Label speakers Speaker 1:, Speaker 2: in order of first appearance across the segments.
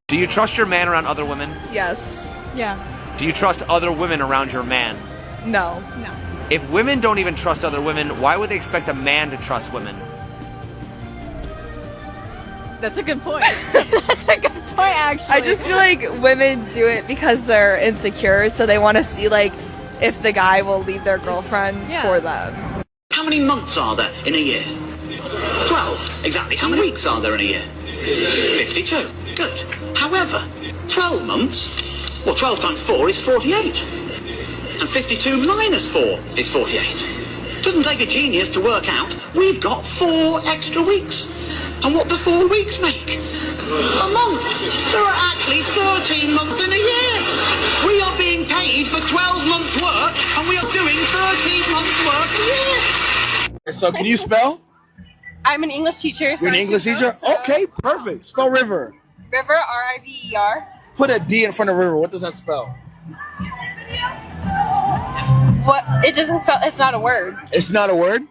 Speaker 1: Do you trust your man around other women?
Speaker 2: Yes. Yeah.
Speaker 1: Do you trust other women around your man?
Speaker 2: No. No.
Speaker 1: If women don't even trust other women, why would they expect a man to trust women?
Speaker 2: That's a good point. That's a good point, actually. I just feel like women do it because they're insecure, so they want to see, like, if the guy will leave their girlfriend for them.
Speaker 3: How many months are there in a year? 12. Exactly. How many weeks are there in a year? 52. Good. However, 12 months, well, 12 times 4 is 48. And 52 minus 4 is 48. Doesn't take a genius to work out we've got 4 extra weeks. And what do 4 weeks make? A month. There are actually 13 months in a year. We are being paid for 12 months' work, and we are doing 13 months' work a year.
Speaker 4: So can you spell?
Speaker 5: I'm an English teacher. So
Speaker 4: You're an English teacher? Okay, perfect. Spell river.
Speaker 5: River, R-I-V-E-R.
Speaker 4: Put a D in front of river. What does that spell?
Speaker 5: What? It doesn't spell. It's not a word.
Speaker 4: It's not a word?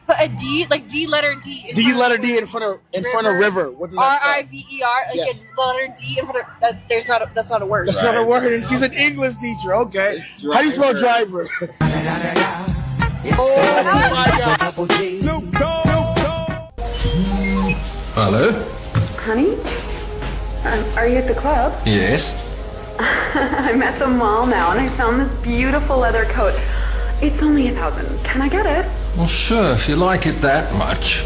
Speaker 5: Put a D, like the letter D.
Speaker 4: D letter D in front of river. What does that spell?
Speaker 5: R-I-V-E-R. Like
Speaker 4: Yes.
Speaker 5: a letter D in front of. That's not a word.
Speaker 4: That's not a word. And she's an English teacher. Okay. How do you spell driver? Oh my God.
Speaker 6: Hello?
Speaker 7: Honey? Are you at the club?
Speaker 6: Yes.
Speaker 7: I'm at the mall now and I found this beautiful leather coat. It's only $1,000. Can I get it?
Speaker 6: Well, sure, if you like it that much.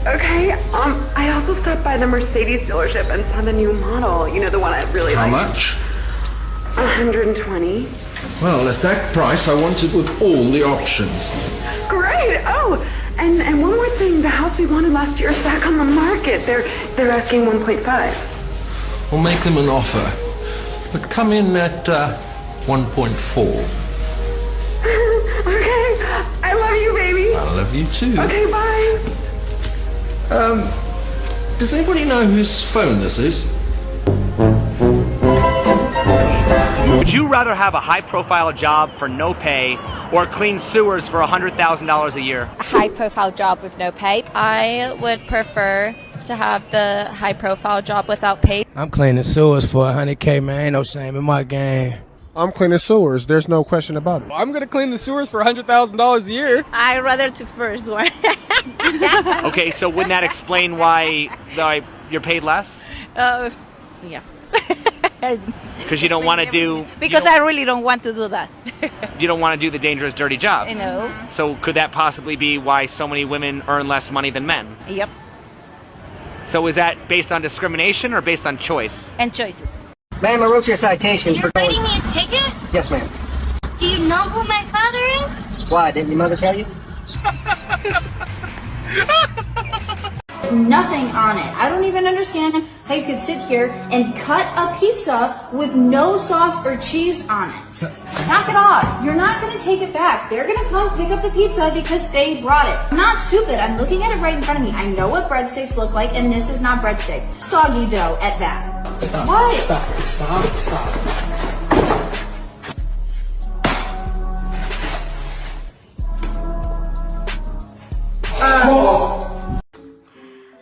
Speaker 7: Okay. I also stopped by the Mercedes dealership and saw the new model. You know, the one I really
Speaker 6: How
Speaker 7: like.
Speaker 6: much?
Speaker 7: 120.
Speaker 6: Well, at that price, I want it with all the options.
Speaker 7: Great. Oh, and one more thing. The house we wanted last year is back on the market. They're asking 1.5.
Speaker 6: We'll make them an offer. But come in at 1.4.
Speaker 7: Okay. I love you, baby.
Speaker 6: I love you too.
Speaker 7: Okay, bye.
Speaker 6: Does anybody know whose phone this is?
Speaker 1: Would you rather have a high-profile job for no pay or clean sewers for $100,000 a year?
Speaker 8: A high-profile job with no pay.
Speaker 2: I would prefer to have the high-profile job without pay.
Speaker 9: I'm cleaning sewers for $100K, man. Ain't no shame in my game.
Speaker 10: I'm cleaning sewers. There's no question about it.
Speaker 4: I'm gonna clean the sewers for $100,000 a year.
Speaker 8: I'd rather to first one.
Speaker 1: Okay, so wouldn't that explain why you're paid less?
Speaker 8: Yeah.
Speaker 1: Because you don't want to do...
Speaker 8: Because I really don't want to do that.
Speaker 1: You don't want to do the dangerous, dirty jobs.
Speaker 8: I know.
Speaker 1: So could that possibly be why so many women earn less money than men?
Speaker 8: Yep.
Speaker 1: So is that based on discrimination or based on choice?
Speaker 8: And choices.
Speaker 11: Ma'am, I wrote you a citation for going...
Speaker 12: You're writing me a ticket?
Speaker 11: Yes, ma'am.
Speaker 12: Do you know who my father is?
Speaker 11: Why, didn't your mother tell you?
Speaker 12: Nothing on it. I don't even understand how you could sit here and cut a pizza with no sauce or cheese on it. Knock it off. You're not going to take it back. They're going to come pick up the pizza because they brought it. I'm not stupid. I'm looking at it right in front of me. I know what breadsticks look like, and this is not breadsticks. Soggy dough at that.
Speaker 11: Stop.
Speaker 12: What?
Speaker 11: Stop.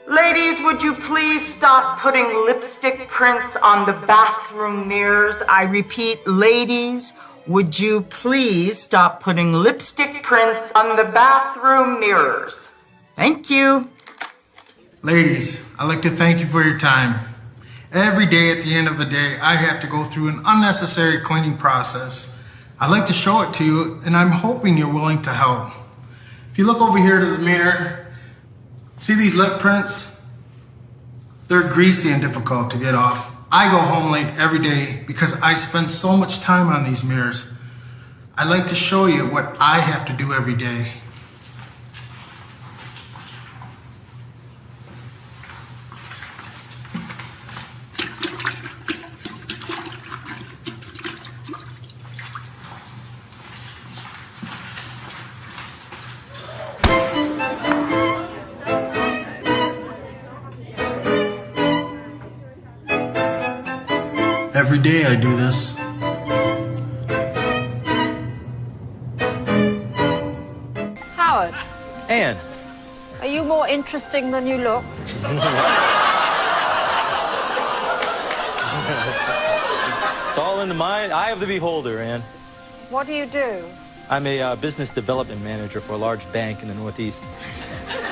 Speaker 13: Ladies, would you please stop putting lipstick prints on the bathroom mirrors? I repeat, ladies, would you please stop putting lipstick prints on the bathroom mirrors? Thank you.
Speaker 14: Ladies, I'd like to thank you for your time. Every day at the end of the day, I have to go through an unnecessary cleaning process. I'd like to show it to you, and I'm hoping you're willing to help. If you look over here to the mirror, see these lip prints? They're greasy and difficult to get off. I go home late every day because I spend so much time on these mirrors. I'd like to show you what I have to do every day. Every day I do this.
Speaker 15: Howard,
Speaker 1: Anne.
Speaker 15: are you more interesting than you look?
Speaker 16: It's all in the mind, eye of the beholder, Ann.
Speaker 15: What do you do?
Speaker 16: I'm a business development manager for a large bank in the Northeast.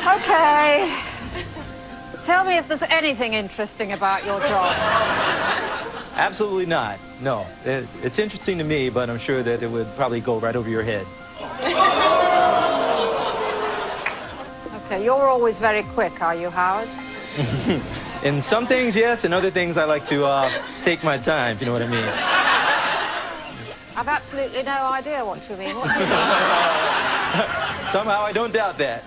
Speaker 15: Okay. Tell me if there's anything interesting about your job.
Speaker 16: Absolutely not. No. It's interesting to me, but I'm sure that it would probably go right over your head.
Speaker 15: Okay, you're always very quick, are you, Howard?
Speaker 16: In some things, yes. In other things, I like to take my time, if you know what I mean.
Speaker 15: I've absolutely no idea what you mean. What do you mean?
Speaker 16: Somehow, I don't doubt that.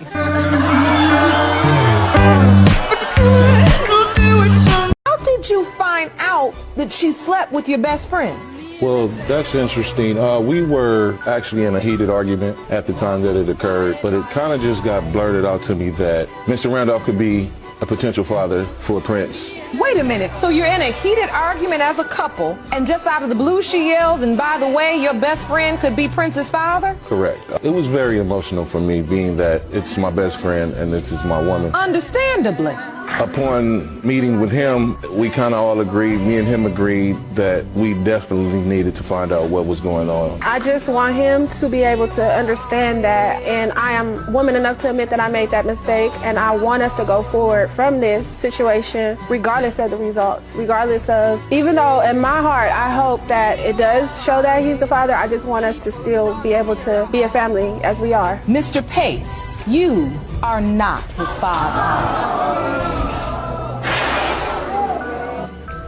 Speaker 17: How did you find out that she slept with your best friend?
Speaker 18: Well, that's interesting. We were actually in a heated argument at the time that it occurred, but it kind of just got blurted out to me that Mr. Randolph could be a potential father for Prince.
Speaker 17: Wait a minute. So you're in a heated argument as a couple, and just out of the blue she yells, and by the way, your best friend could be Prince's father?
Speaker 18: Correct. It was very emotional for me, being that it's my best friend and this is my woman.
Speaker 17: Understandably.
Speaker 18: Upon meeting with him, we kind of all agreed, me and him agreed, that we desperately needed to find out what was going on.
Speaker 19: I just want him to be able to understand that, and I am woman enough to admit that I made that mistake, and I want us to go forward from this situation regardless of the results, regardless of, even though in my heart I hope that it does show that he's the father, I just want us to still be able to be a family as we are.
Speaker 17: Mr. Pace, you are not his father.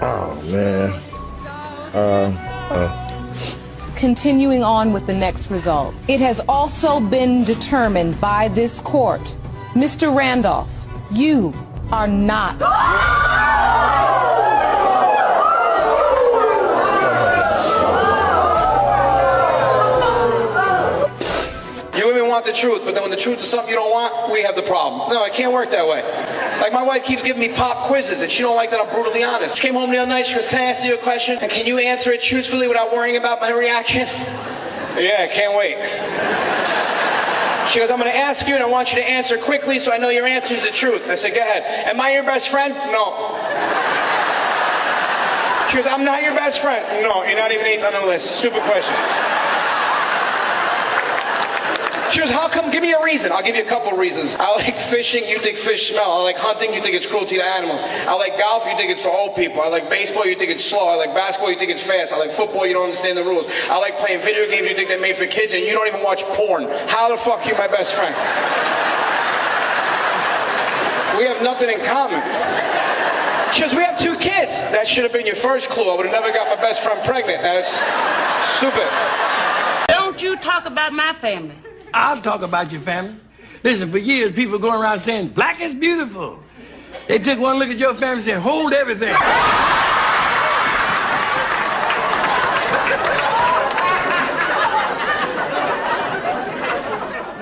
Speaker 18: Oh, man.
Speaker 17: Continuing on with the next result. It has also been determined by this court, Mr. Randolph, you are not.
Speaker 20: You women want the truth, but then when the truth is something you don't want, we have the problem. No, it can't work that way. Like my wife keeps giving me pop quizzes and she don't like that I'm brutally honest. She came home the other night, she goes, can I ask you a question? And can you answer it truthfully without worrying about my reaction? Yeah, I can't wait. She goes, I'm going to ask you and I want you to answer quickly so I know your answer is the truth. I said, go ahead. Am I your best friend? No. She goes, I'm not your best friend. No, you're not even 8th on the list. Stupid question. She goes, how come? Give me a reason. I'll give you a couple of reasons. I like fishing, you think fish smell. I like hunting, you think it's cruelty to animals. I like golf, you think it's for old people. I like baseball, you think it's slow. I like basketball, you think it's fast. I like football, you don't understand the rules. I like playing video games, you think they're made for kids, and you don't even watch porn. How the fuck are you my best friend? We have nothing in common. She goes, we have 2 kids. That should have been your first clue. I would have never got my best friend pregnant. That's stupid.
Speaker 21: Don't you talk about my family.
Speaker 9: I'll talk about your family. Listen, for years, people going around saying, black is beautiful. They took one look at your family and said, hold everything.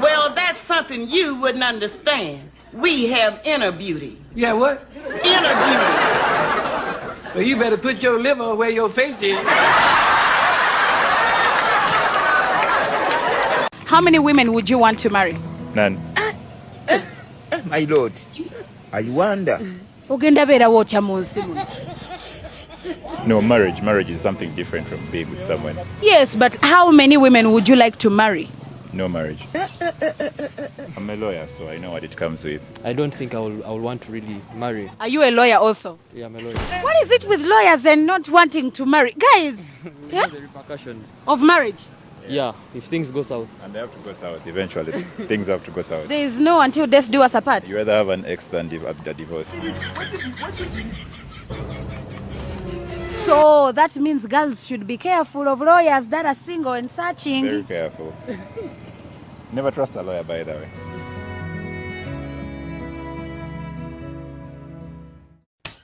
Speaker 21: Well, that's something you wouldn't understand. We have inner beauty.
Speaker 9: Yeah, what?
Speaker 21: Inner beauty.
Speaker 9: Well, you better put your liver where your face is.
Speaker 8: How many women would you want to marry?
Speaker 22: None. My lord, I wonder. No, marriage is something different from being with someone.
Speaker 8: Yes, but how many women would you like to marry?
Speaker 22: No marriage. I'm a lawyer, so I know what it comes with.
Speaker 23: I don't think I will want to really marry.
Speaker 8: Are you a lawyer also?
Speaker 23: Yeah, I'm a lawyer.
Speaker 8: What is it with lawyers and not wanting to marry? Guys, yeah?
Speaker 23: The repercussions
Speaker 8: Of marriage?
Speaker 23: Yeah, if things go south.
Speaker 22: And they have to go south eventually. Things have to go south.
Speaker 8: There is no until death do us apart.
Speaker 22: You rather have an ex than a divorce.
Speaker 8: So that means girls should be careful of lawyers that are single and searching.
Speaker 22: Very careful. Never trust a lawyer, by the way.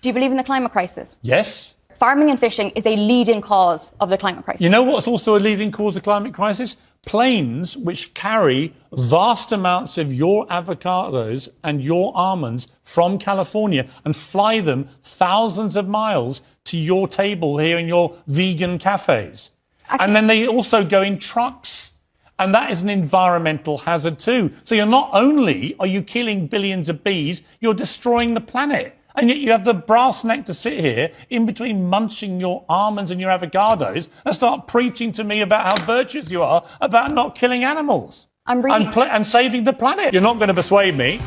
Speaker 24: Do you believe in the climate crisis?
Speaker 6: Yes.
Speaker 3: farming and fishing is a leading cause of the climate crisis.
Speaker 5: You know what's also a leading cause of climate crisis? Planes which carry vast amounts of your avocados and your almonds from California and fly them thousands of miles to your table here in your vegan cafes. And then they also go in trucks. And that is an environmental hazard too. So you're not only are you killing billions of bees, you're destroying the planet. And yet you have the brass neck to sit here in between munching your almonds and your avocados and start preaching to me about how virtuous you are about not killing animals and saving the planet. You're not going to persuade me.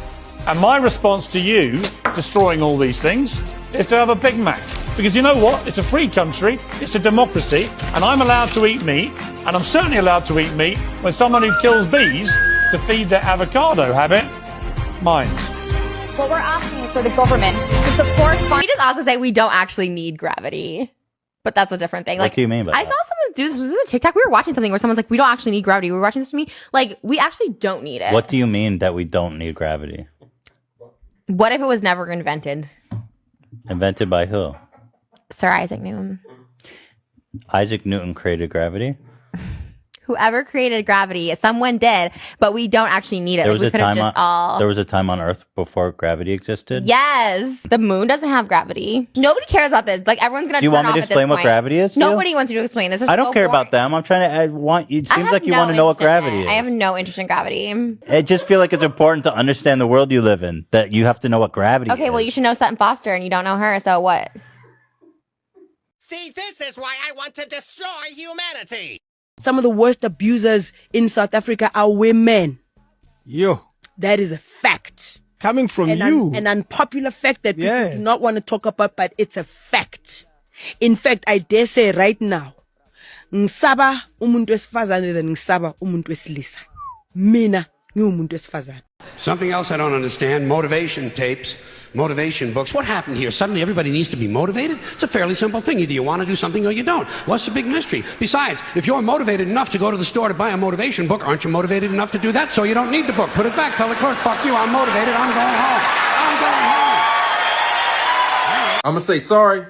Speaker 5: And my response to you destroying all these things is to have a Big Mac. Because you know what? It's a free country, it's a democracy, and I'm allowed to eat meat, and I'm certainly allowed to eat meat when someone who kills bees to feed their avocado habit minds.
Speaker 3: What we're asking is for the government to support...
Speaker 7: He just also say we don't actually need gravity. But that's a different thing.
Speaker 24: What do you mean by
Speaker 7: I
Speaker 24: that?
Speaker 7: saw someone do this. Was this a TikTok? We were watching something where someone's like, we don't actually need gravity. We were watching this with me. Like, we actually don't need it.
Speaker 24: What do you mean that we don't need gravity?
Speaker 7: What if it was never invented?
Speaker 24: Invented by who?
Speaker 7: Sir Isaac Newton.
Speaker 24: Isaac Newton created gravity?
Speaker 7: Whoever created gravity, someone did, but we don't actually need it.
Speaker 24: There was,
Speaker 7: like, we
Speaker 24: there was a time on Earth before gravity existed?
Speaker 7: Yes. The moon doesn't have gravity. Nobody cares about this. Like, everyone's going to
Speaker 24: Do you want me to explain what gravity is?
Speaker 7: Nobody wants you to explain this.
Speaker 24: I don't care about them. I'm trying to... It seems like you want to know what gravity is.
Speaker 7: I have no interest in gravity.
Speaker 24: I just feel like it's important to understand the world you live in, that you have to know what gravity is.
Speaker 7: Okay, well, you should know Sutton Foster, and you don't know her, so what?
Speaker 25: See, this is why I want to destroy humanity.
Speaker 26: Some of the worst abusers in South Africa are women.
Speaker 4: Yo.
Speaker 26: That is a fact.
Speaker 4: Coming from you.
Speaker 26: An unpopular fact that people do not want to talk about, but it's a fact. In fact, I dare say right now, ngisaba umuntu wesifazane than ngisaba umuntu wesilisa. Mina ngiwumuntu wesifazane.
Speaker 27: Something else I don't understand, motivation tapes, motivation books. What happened here? Suddenly everybody needs to be motivated? It's a fairly simple thing. Either you want to do something or you don't. What's the big mystery? Besides, if you're motivated enough to go to the store to buy a motivation book, aren't you motivated enough to do that? So you don't need the book. Put it back. Tell the clerk, fuck you, I'm motivated. I'm going home. I'm going home.
Speaker 28: I'm going to say sorry,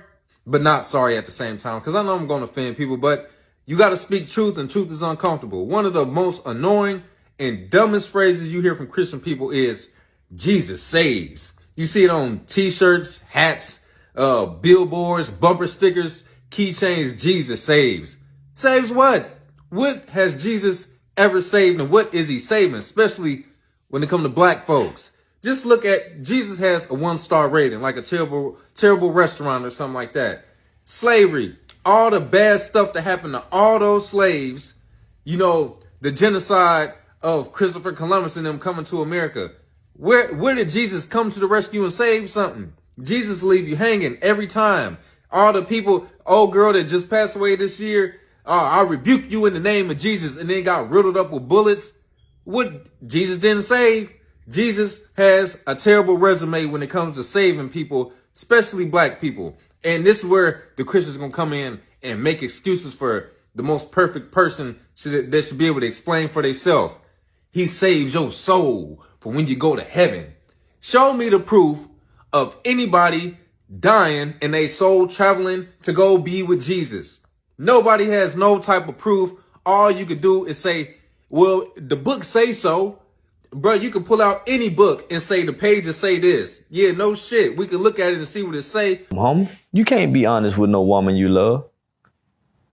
Speaker 28: but not sorry at the same time, because I know I'm going to offend people, but you got to speak truth, and truth is uncomfortable. One of the most annoying and dumbest phrases you hear from Christian people is Jesus saves. You see it on t-shirts, hats, billboards, bumper stickers, keychains. Jesus saves. Saves what? What has Jesus ever saved, and what is he saving? Especially when it comes to black folks. Just look at, Jesus has a 1-star rating, like a terrible restaurant or something like that. Slavery, all the bad stuff that happened to all those slaves, you know, the genocide of Christopher Columbus and them coming to America. Where did Jesus come to the rescue and save something? Jesus leave you hanging every time. All the people, old girl that just passed away this year, I rebuke you in the name of Jesus, and then got riddled up with bullets. What Jesus didn't save. Jesus has a terrible resume when it comes to saving people, especially black people. And this is where the Christians are going to come in and make excuses for the most perfect person that should be able to explain for themselves. He saves your soul for when you go to heaven. Show me the proof of anybody dying and their soul traveling to go be with Jesus. Nobody has no type of proof. All you could do is say, well, the book say so. Bro, you can pull out any book and say the pages say this. Yeah, no shit. We can look at it and see what it say.
Speaker 29: Homie, you can't be honest with no woman you love.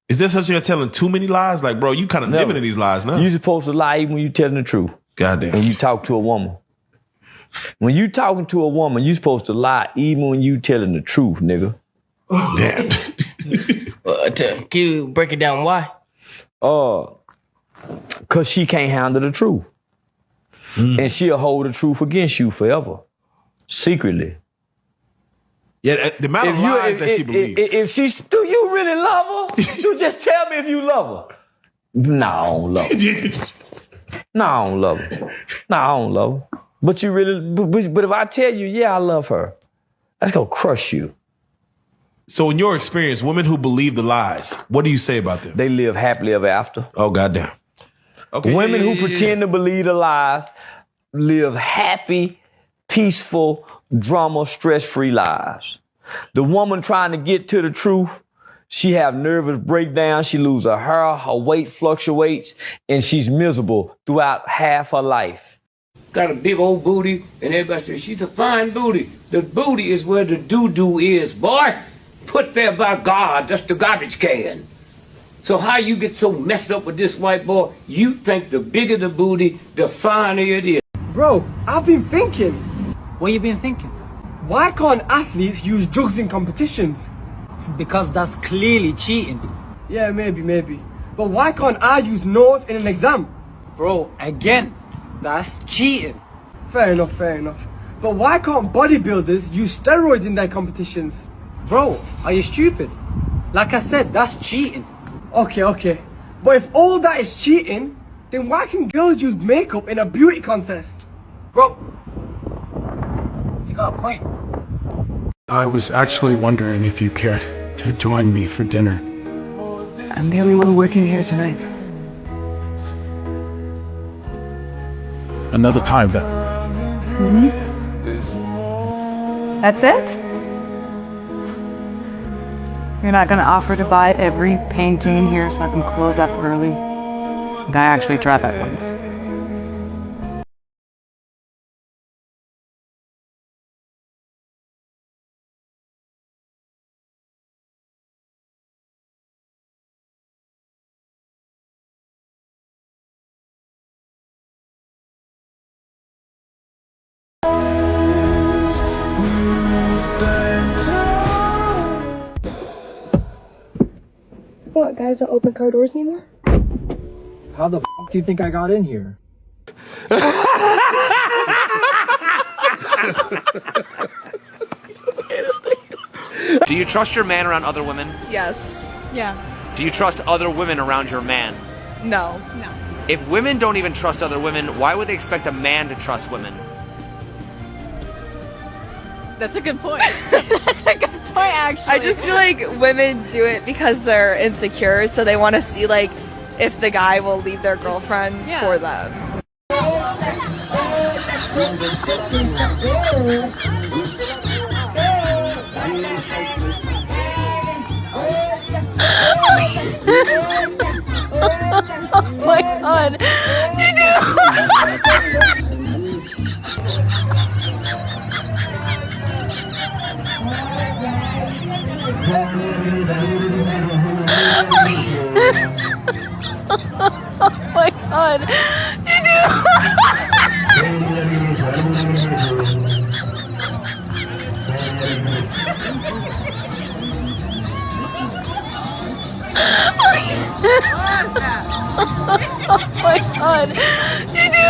Speaker 30: Is there such thing as telling too many lies? Like, bro, you kind of living in these lies now.
Speaker 29: You're supposed to lie even when you're telling the truth.
Speaker 30: Goddamn.
Speaker 29: When you talk to a woman. When you talking to a woman, you're supposed to lie even when you telling the truth, nigga.
Speaker 30: Damn.
Speaker 31: Can you break it down? Why?
Speaker 29: Cause she can't handle the truth. And she'll hold the truth against you forever. Secretly.
Speaker 30: Yeah, the amount of lies that she believes.
Speaker 29: Do you really love her? You just tell me if you love her. No, I don't love her. No, I don't love her. No, I don't love her. But you really, but if I tell you, yeah, I love her, that's gonna crush you.
Speaker 30: So in your experience, women who believe the lies, what do you say about them?
Speaker 29: They live happily ever after.
Speaker 30: Oh, goddamn. Okay.
Speaker 29: Women who pretend to believe the lies live happy, peaceful, drama, stress-free lives. The woman trying to get to the truth She have nervous breakdowns, she lose her hair, her weight fluctuates, and she's miserable throughout half her life.
Speaker 9: Got a big old booty, and everybody says, she's a fine booty. The booty is where the doo-doo is, boy. Put there by God, that's the garbage can. So how you get so messed up with this white boy? You think the bigger the booty, the finer it is.
Speaker 1: Bro, I've been thinking.
Speaker 2: What you been thinking?
Speaker 1: Why can't athletes use drugs in competitions?
Speaker 2: Because that's clearly cheating.
Speaker 1: Yeah, maybe. But why can't I use notes in an exam?
Speaker 2: Bro, again, that's cheating.
Speaker 1: Fair enough. But why can't bodybuilders use steroids in their competitions?
Speaker 2: Bro, are you stupid? Like I said, that's cheating.
Speaker 1: Okay. But if all that is cheating, then why can girls use makeup in a beauty contest?
Speaker 2: Bro, you got a point.
Speaker 10: I was actually wondering if you cared to join me for dinner.
Speaker 11: I'm the only one working here tonight.
Speaker 10: Another time then.
Speaker 11: That's it? You're not gonna offer to buy every painting in here so I can close up early? I actually tried that once.
Speaker 12: What, guys don't open car doors anymore?
Speaker 1: How the f*** do you think I got in here?
Speaker 13: Do you trust your man around other women?
Speaker 14: Yes. Yeah.
Speaker 13: Do you trust other women around your man?
Speaker 14: No.
Speaker 13: If women don't even trust other women, why would they expect a man to trust women?
Speaker 14: That's a good point. That's a good point, actually. I just feel like women do it because they're insecure, so they want to see, like, if the guy will leave their girlfriend for them. Oh my god. Oh my god. Oh my god. You do.